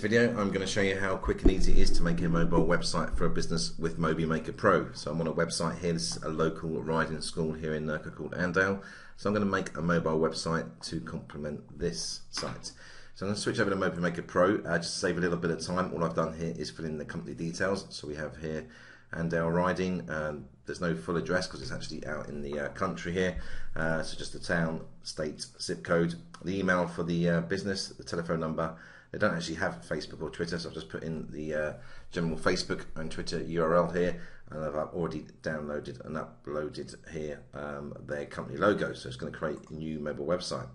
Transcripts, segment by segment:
video I'm going to show you how quick and easy it is to make a mobile website for a business with Mobi Maker Pro. So I'm on a website here. This is a local riding school here in Nurka called Andale. So I'm going to make a mobile website to complement this site. So I'm going to switch over to Mobi Maker Pro just to save a little bit of time. All I've done here is fill in the company details. So we have here Andale Riding. There's no full address because it's actually out in the country here. So just the town, state, zip code, the email for the business, the telephone number. They don't actually have Facebook or Twitter, so I've just put in the general Facebook and Twitter URL here, and I've already downloaded and uploaded here their company logo. So it's going to create a new mobile website.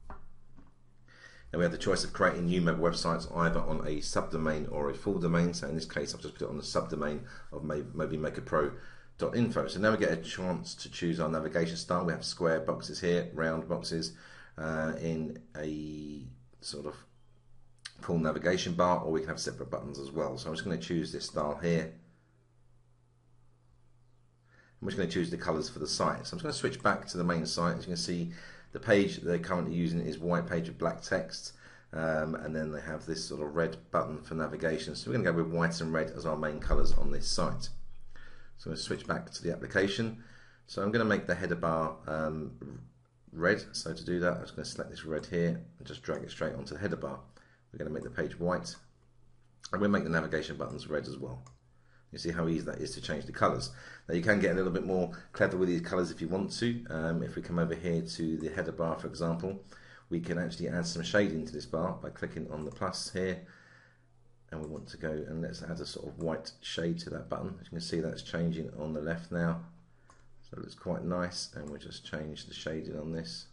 Now we have the choice of creating new mobile websites either on a subdomain or a full domain. So in this case, I've just put it on the subdomain of mobimakerpro.info. So now we get a chance to choose our navigation style. We have square boxes here, round boxes in a sort of full navigation bar, or we can have separate buttons as well. So I'm just going to choose this style here. I'm just going to choose the colors for the site. So I'm just going to switch back to the main site. As you can see, the page they're currently using is white page with black text, and then they have this sort of red button for navigation. So we're going to go with white and red as our main colors on this site. So I'm going to switch back to the application. So I'm going to make the header bar red. So to do that, I'm just going to select this red here and just drag it straight onto the header bar. We're going to make the page white, and we'll make the navigation buttons red as well. You see how easy that is to change the colours. Now you can get a little bit more clever with these colours if you want to. If we come over here to the header bar, for example, we can actually add some shading to this bar by clicking on the plus here, and we want to go and let's add a sort of white shade to that button. As you can see, that's changing on the left now, so it looks quite nice, and we'll just change the shading on this.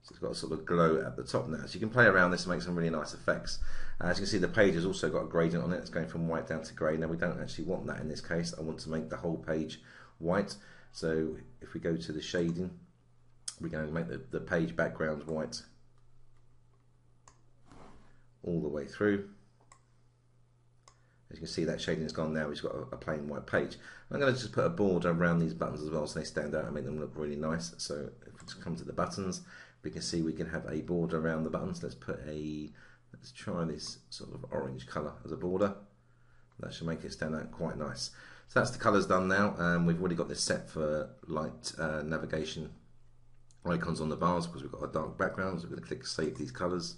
So it's got a sort of glow at the top now. So you can play around this and make some really nice effects. As you can see, the page has also got a gradient on it. It's going from white down to grey. Now we don't actually want that in this case. I want to make the whole page white. So if we go to the shading, we're going to make the page background white all the way through. As you can see, that shading has gone now. We've got a plain white page. I'm going to just put a border around these buttons as well so they stand out and make them look really nice. So if we just come to the buttons, we can see we can have a border around the buttons. Let's try this sort of orange colour as a border. That should make it stand out quite nice. So that's the colours done now. We've already got this set for light navigation icons on the bars because we've got a dark background. So we're going to click Save These Colours.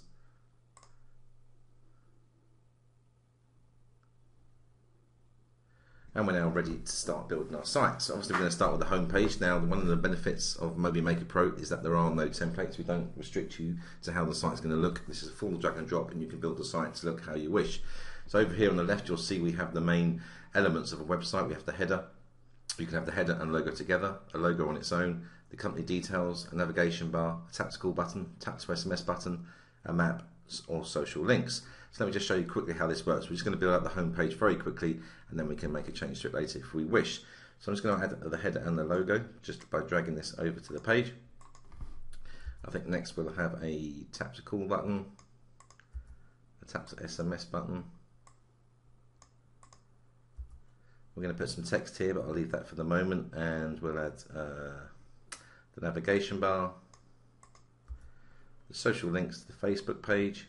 And we're now ready to start building our site. So obviously we're going to start with the home page. Now one of the benefits of Mobi Maker Pro is that there are no templates. We don't restrict you to how the site's going to look. This is a full drag and drop and you can build the site to look how you wish. So over here on the left you'll see we have the main elements of a website. We have the header. You can have the header and logo together, a logo on its own, the company details, a navigation bar, a tap to call button, tap to SMS button, a map or social links. So let me just show you quickly how this works. We're just going to build out the home page very quickly and then we can make a change to it later if we wish. So I'm just going to add the header and the logo just by dragging this over to the page. I think next we'll have a tap to call button, a tap to SMS button. We're going to put some text here, but I'll leave that for the moment, and we'll add the navigation bar, the social links to the Facebook page.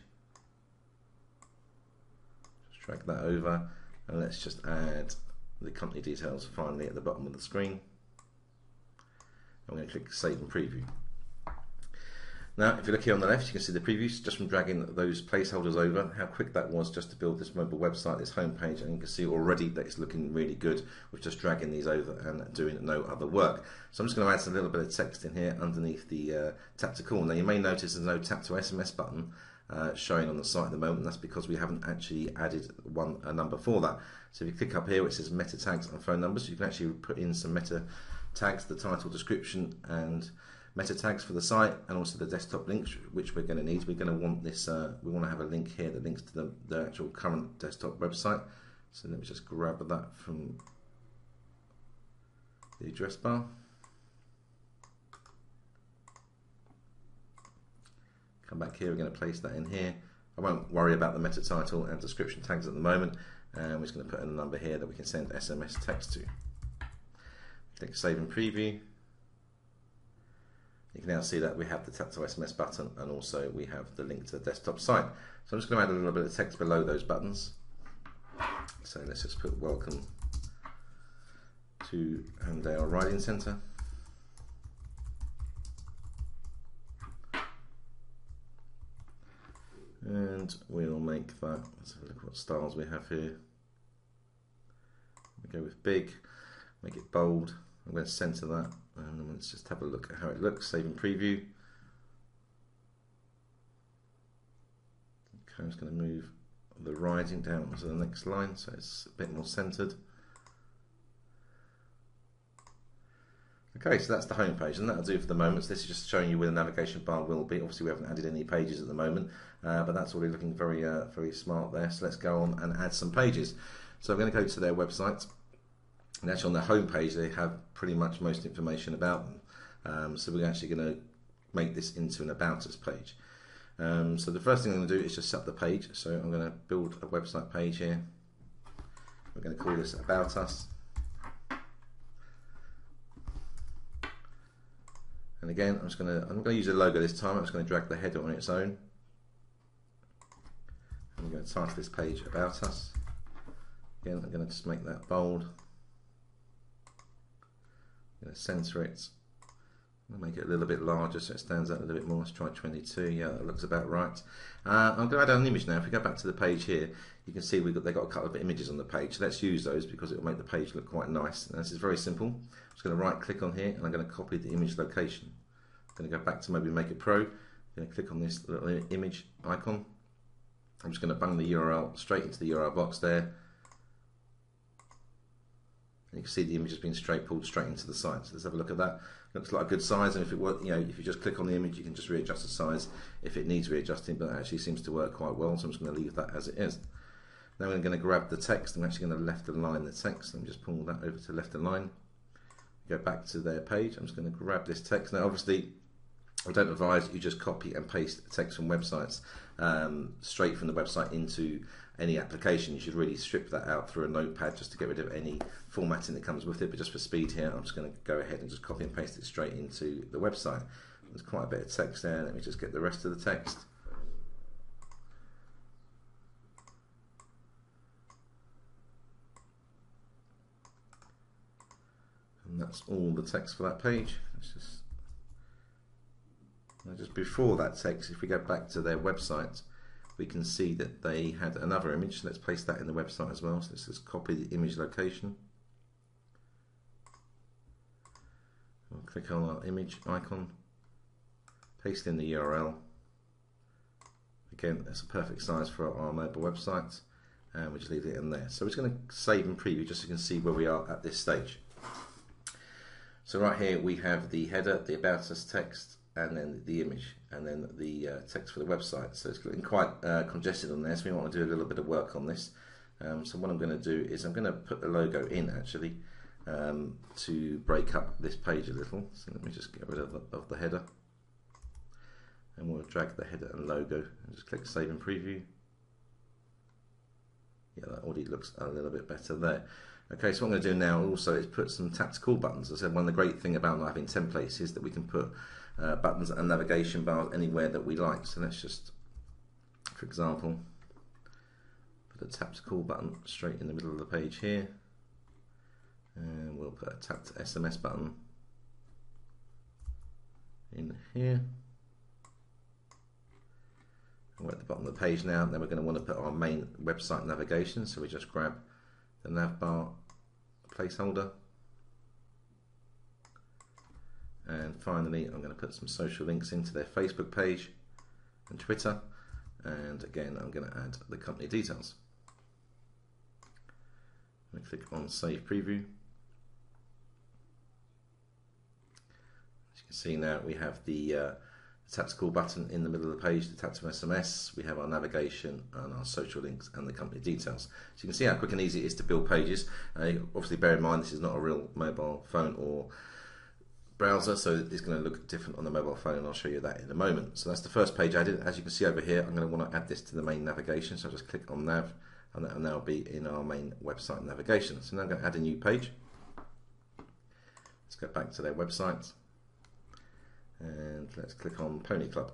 Just drag that over, and let's just add the company details finally at the bottom of the screen. I'm going to click Save and Preview. Now, if you look here on the left, you can see the previews just from dragging those placeholders over, how quick that was just to build this mobile website, this home page, and you can see already that it's looking really good with just dragging these over and doing no other work. So I'm just going to add a little bit of text in here underneath the tap to call. Now you may notice there's no tap to SMS button showing on the site at the moment. That's because we haven't actually added a number for that. So if you click up here where it says meta tags and phone numbers, you can actually put in some meta tags, the title, description, and meta tags for the site, and also the desktop links which we're going to need. We're going to want this, we want to have a link here that links to the actual current desktop website. So let me just grab that from the address bar. Come back here, we're going to place that in here. I won't worry about the meta title and description tags at the moment, and we're just going to put in a number here that we can send SMS text to. Click Save and Preview. You can now see that we have the tactile SMS button, and also we have the link to the desktop site. So I'm just going to add a little bit of text below those buttons. So let's just put welcome to Andale Riding Centre. And we'll make that, let's have a look what styles we have here. We go with big, make it bold. I'm going to centre that, and let's just have a look at how it looks. Save and preview. Okay, I'm just going to move the riding down to the next line so it's a bit more centred. Okay, so that's the home page, and that'll do for the moment. So this is just showing you where the navigation bar will be. Obviously we haven't added any pages at the moment, but that's already looking very very smart there. So let's go on and add some pages. So I'm going to go to their website, and actually on their home page they have pretty much most information about them. So we're actually going to make this into an About Us page. So the first thing I'm going to do is just set up the page. So I'm going to build a website page here. We're going to call this About Us. And again, I'm going to use a logo this time. I'm just going to drag the header on its own. I'm going to title this page About Us. Again, I'm going to just make that bold. I'm going to center it. I'm going to make it a little bit larger so it stands out a little bit more. Let's try 22. Yeah, that looks about right. I'm going to add an image now. If we go back to the page here, you can see they've got a couple of images on the page. So let's use those because it will make the page look quite nice. And this is very simple. I'm just going to right click on here and I'm going to copy the image location. I'm going to go back to Mobi Maker Pro. I'm going to click on this little image icon. I'm just going to bung the URL straight into the URL box there. And you can see the image has been pulled straight into the site. So let's have a look at that. Looks like a good size, and if it were, if you just click on the image, you can just readjust the size if it needs readjusting. But it actually seems to work quite well, so I'm just going to leave that as it is. Now I'm going to grab the text. I'm actually going to left align the text. Let me just pull that over to left align. Go back to their page. I'm just going to grab this text. Now, obviously, I don't advise you just copy and paste text from websites straight from the website into any application. You should really strip that out through a notepad just to get rid of any formatting that comes with it. But just for speed here, I'm just going to go ahead and just copy and paste it straight into the website. There's quite a bit of text there. Let me just get the rest of the text. And that's all the text for that page. Let's just before that text, if we go back to their website, we can see that they had another image. So let's place that in the website as well. So let's just copy the image location. We'll click on our image icon, paste in the URL. Again, that's a perfect size for our mobile website, and we just leave it in there. So we're just going to save and preview just so you can see where we are at this stage. So right here we have the header, the About Us text, and then the image, and then the text for the website. So it's getting quite congested on there, so we want to do a little bit of work on this. So what I'm going to do is I'm going to put the logo in actually to break up this page a little. So let me just get rid of the header, and we'll drag the header and logo and just click Save and Preview. Yeah, that already looks a little bit better there. Okay, so what I'm going to do now also is put some tactical buttons. As I said, one of the great things about not having templates is that we can put buttons and navigation bars anywhere that we like. So let's just, for example, put a tactical button straight in the middle of the page here, and we'll put a tap to SMS button in here. And we're at the bottom of the page now. Then we're going to want to put our main website navigation. So we just grab the nav bar placeholder. And finally, I'm going to put some social links into their Facebook page and Twitter. And again, I'm going to add the company details. I'm going to click on Save Preview. As you can see now, we have the tactical button in the middle of the page, the tactical SMS, we have our navigation and our social links and the company details. So you can see how quick and easy it is to build pages. Obviously bear in mind this is not a real mobile phone or browser, so it's going to look different on the mobile phone, and I'll show you that in a moment. So that's the first page added. As you can see over here, I'm going to want to add this to the main navigation, so I'll just click on Nav, and that will now be in our main website navigation. So now I'm going to add a new page. Let's go back to their website. And let's click on Pony Club.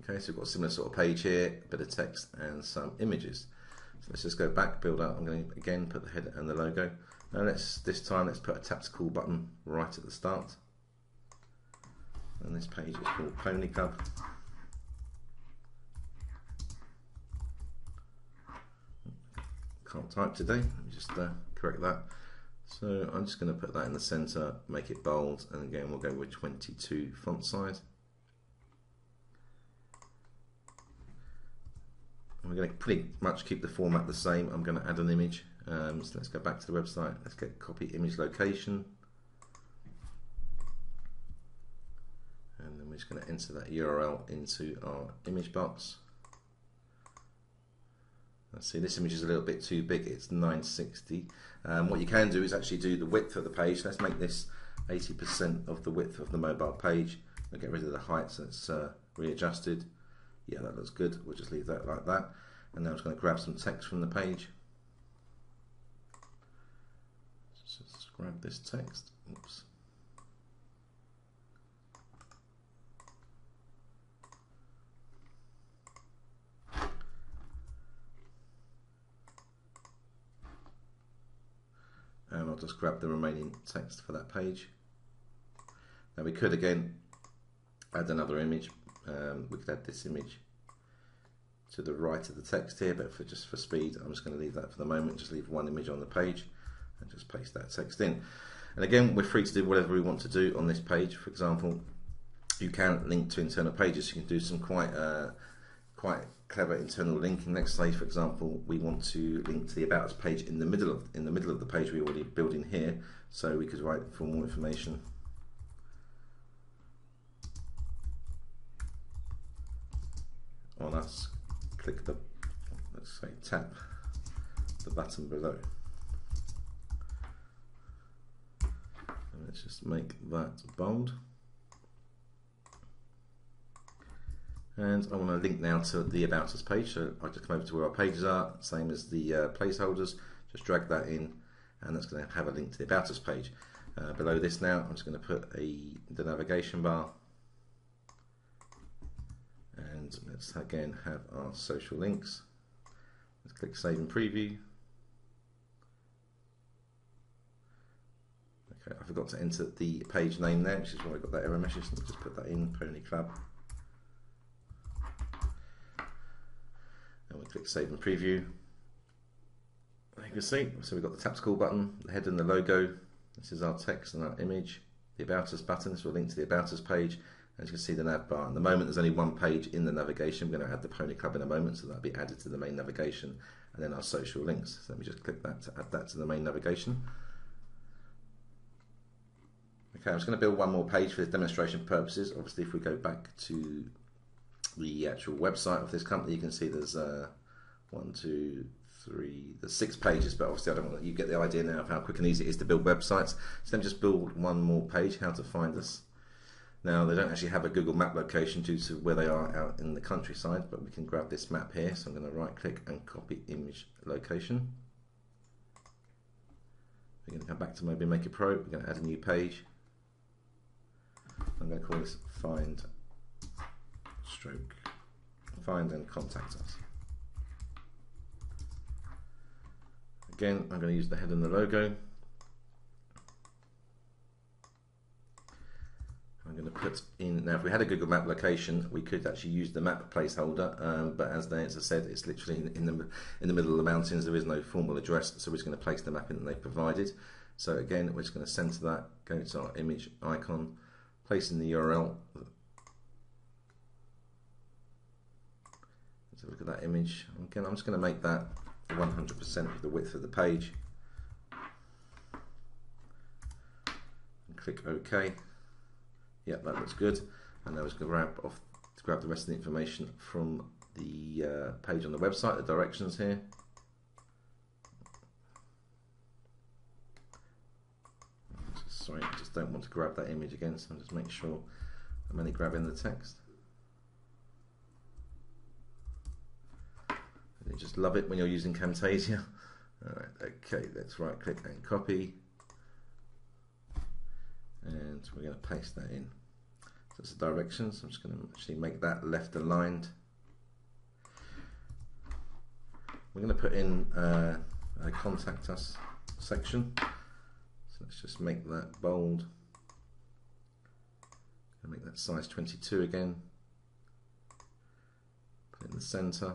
Okay, so we've got a similar sort of page here, a bit of text and some images. So let's just go back, build up. I'm going to again put the header and the logo. Now this time let's put a tactical button right at the start. And this page is called Pony Club. Can't type today, let me just correct that. So I'm just going to put that in the center, make it bold, and again we'll go with 22 font size. We're going to pretty much keep the format the same. I'm going to add an image. So let's go back to the website. Let's get copy image location. And then we're just going to enter that URL into our image box. Let's see, this image is a little bit too big. It's 960. What you can do is actually do the width of the page. Let's make this 80% of the width of the mobile page. I'll get rid of the height so it's readjusted. Yeah, that looks good. We'll just leave that like that. And now I'm just going to grab some text from the page. Just grab this text. Oops. And I'll just grab the remaining text for that page. Now we could again add another image. We could add this image to the right of the text here, but just for speed, I'm just going to leave that for the moment. Just leave one image on the page and just paste that text in. And again, we're free to do whatever we want to do on this page. For example, you can link to internal pages. You can do some quite clever internal linking. Let's say, for example, we want to link to the About Us page in the middle of the page we already built in here. So we could write for more information. On us, click the, let's say, tap the button below. And let's just make that bold. And I want to link now to the About Us page, so I just come over to where our pages are, same as the placeholders, just drag that in, and that's going to have a link to the About Us page. Below this now, I'm just going to put the navigation bar. And let's again have our social links. Let's click Save and Preview. Okay, I forgot to enter the page name there, which is why I got that error message. So just put that in, Pony Club. And we'll click Save and Preview. And you can see, so we've got the tactical button, the head and the logo. This is our text and our image. The About Us button, this will link to the About Us page. As you can see, the nav bar. At the moment, there's only one page in the navigation. We're going to add the Pony Club in a moment, so that'll be added to the main navigation, and then our social links. So let me just click that to add that to the main navigation. Okay, I'm just going to build one more page for demonstration purposes. Obviously, if we go back to the actual website of this company, you can see there's 1, 2, 3, there's 6 pages, but obviously I don't want you get the idea now of how quick and easy it is to build websites. So let me just build one more page, how to find us. Now, they don't actually have a Google map location due to where they are out in the countryside, but we can grab this map here. So I'm going to right click and copy image location. We're going to come back to Mobi Maker Pro. We're going to add a new page. I'm going to call this Find and Contact Us. Again, I'm going to use the head and the logo. I'm going to put in, now if we had a Google map location, we could actually use the map placeholder, but as I said, it's literally in the middle of the mountains. There is no formal address, so we're just going to place the map in that they've provided. So again, we're just going to center that, go to our image icon, place in the URL. Let's have a look at that image. Again, I'm just going to make that 100% of the width of the page. And click OK. Yeah, that looks good. And now we're just going to grab the rest of the information from the page on the website, the directions here. Sorry, I just don't want to grab that image again, so I'll just make sure I'm only grabbing the text. You just love it when you're using Camtasia. Alright, okay, let's right click and copy. and we're going to paste that in. So it's the directions. I'm just going to actually make that left aligned. We're going to put in a contact us section. So let's just make that bold. And make that size 22 again. Put it in the center.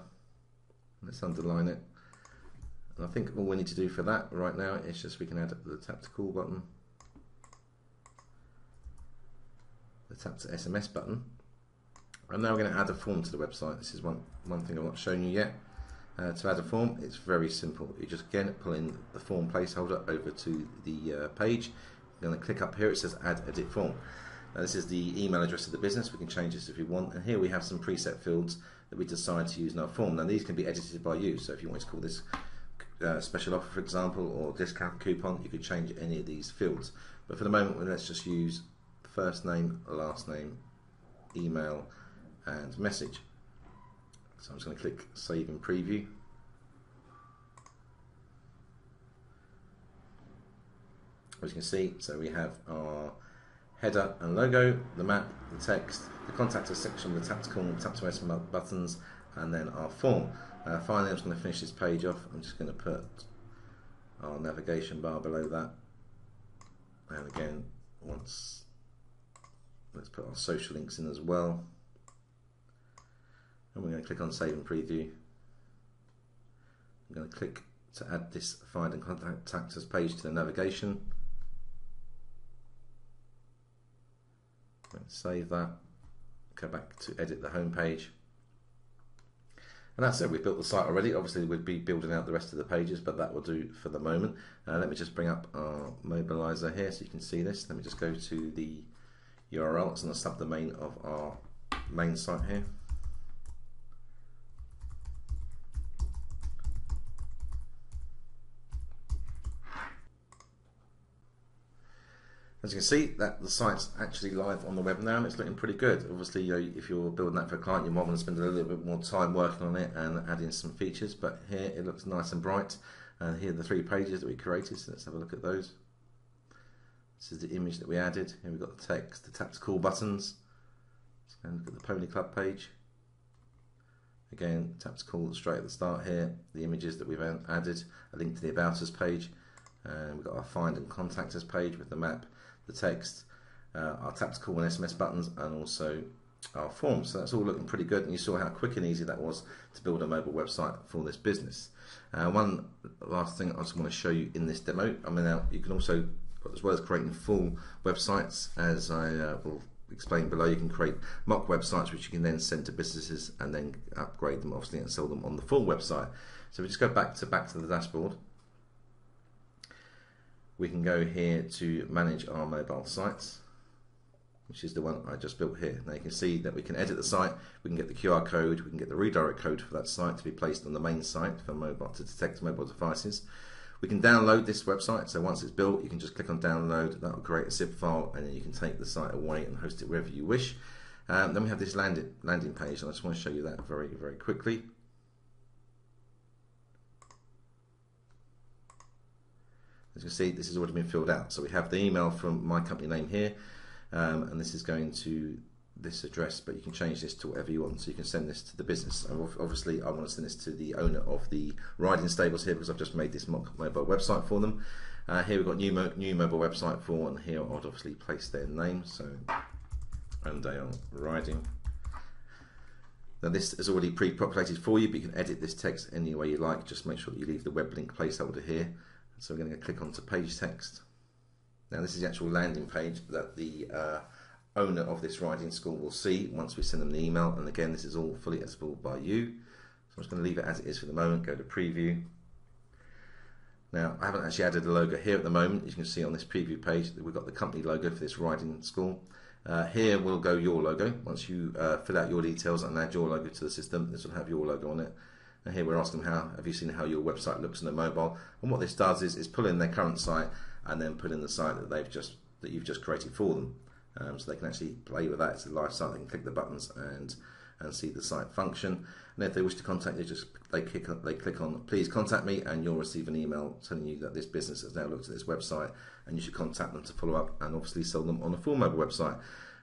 Let's underline it. And I think all we need to do for that right now is just we can add the tap to call button, the tap to SMS button, and now we're going to add a form to the website. This is one thing I've not shown you yet. To add a form, it's very simple. You just again pull in the form placeholder over to the page. You're going to click up here. It says Add Edit Form. Now this is the email address of the business. We can change this if we want. And here we have some preset fields that we decide to use in our form. Now these can be edited by you. So if you want to call this special offer, for example, or discount coupon, you could change any of these fields. But for the moment, let's just use first name, last name, email, and message. So I'm just going to click Save and Preview. As you can see, so we have our header and logo, the map, the text, the contact us section, the tap to call, tap to SMS buttons, and then our form. Finally, I'm just going to finish this page off. I'm just going to put our navigation bar below that. And again, let's put our social links in as well. And we're going to click on Save and Preview. I'm going to click to add this Find and Contact Us page to the navigation. Save that. Go back to edit the home page. And that's it, we've built the site already. Obviously we'd be building out the rest of the pages, but that will do for the moment. Let me just bring up our mobilizer here so you can see this. Let me just go to the URL. It's on the subdomain of our main site here. As you can see, that the site's actually live on the web now, and it's looking pretty good. Obviously, if you're building that for a client, you might want to spend a little bit more time working on it and adding some features. But here it looks nice and bright. And here are the 3 pages that we created. So let's have a look at those. This is the image that we added. Here we've got the text, the tap to call buttons. Let's go and look at the Pony Club page. Again, tap to call straight at the start here. The images that we've added, a link to the About Us page. And we've got our Find and Contact Us page with the map, the text, our tap to call and SMS buttons, and also our forms. So that's all looking pretty good, and you saw how quick and easy that was to build a mobile website for this business. One last thing I just want to show you in this demo. I mean, now you can also, as well as creating full websites, as I will explain below, you can create mock websites which you can then send to businesses and then upgrade them obviously and sell them on the full website. So we just go back to the dashboard. We can go here to manage our mobile sites, which is the one I just built here. Now you can see that we can edit the site, we can get the QR code, we can get the redirect code for that site to be placed on the main site for mobile, to detect mobile devices. We can download this website, so once it's built you can just click on download, that will create a zip file, and then you can take the site away and host it wherever you wish. Then we have this landing page, and I just want to show you that very, very quickly. As you can see, this has already been filled out. So we have the email from my company name here, and this is going to this address, but you can change this to whatever you want. So you can send this to the business. And obviously, I want to send this to the owner of the riding stables here, because I've just made this mock mobile website for them. Here we've got new mobile website for, and here I'd obviously place their name. So Ondale Riding. Now this is already pre-populated for you, but you can edit this text any way you like. Just make sure that you leave the web link placeholder here. So we're going to click onto page text. Now this is the actual landing page that the owner of this riding school will see once we send them the email, and again this is all fully editable by you. So I'm just going to leave it as it is for the moment, go to preview. Now I haven't actually added a logo here at the moment. As you can see on this preview page, we've got the company logo for this riding school. Here will go your logo. Once you fill out your details and add your logo to the system, this will have your logo on it. And here we're asking have you seen how your website looks on the mobile? And what this does is pull in their current site and then put in the site that you've just created for them. So they can actually play with that. It's a live site. They can click the buttons and and see the site function. And if they wish to contact you, they click on please contact me, and you'll receive an email telling you that this business has now looked at this website and you should contact them to follow up and obviously sell them on a full mobile website.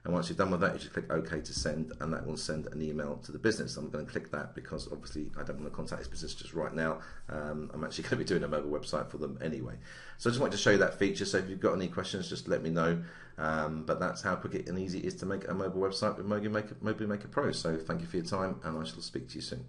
And once you're done with that, you just click OK to send, and that will send an email to the business. I'm going to click that because obviously I don't want to contact this business just right now. I'm actually going to be doing a mobile website for them anyway. So I just wanted to show you that feature. So if you've got any questions, just let me know. But that's how quick and easy it is to make a mobile website with Mobi Maker Pro. So thank you for your time, and I shall speak to you soon.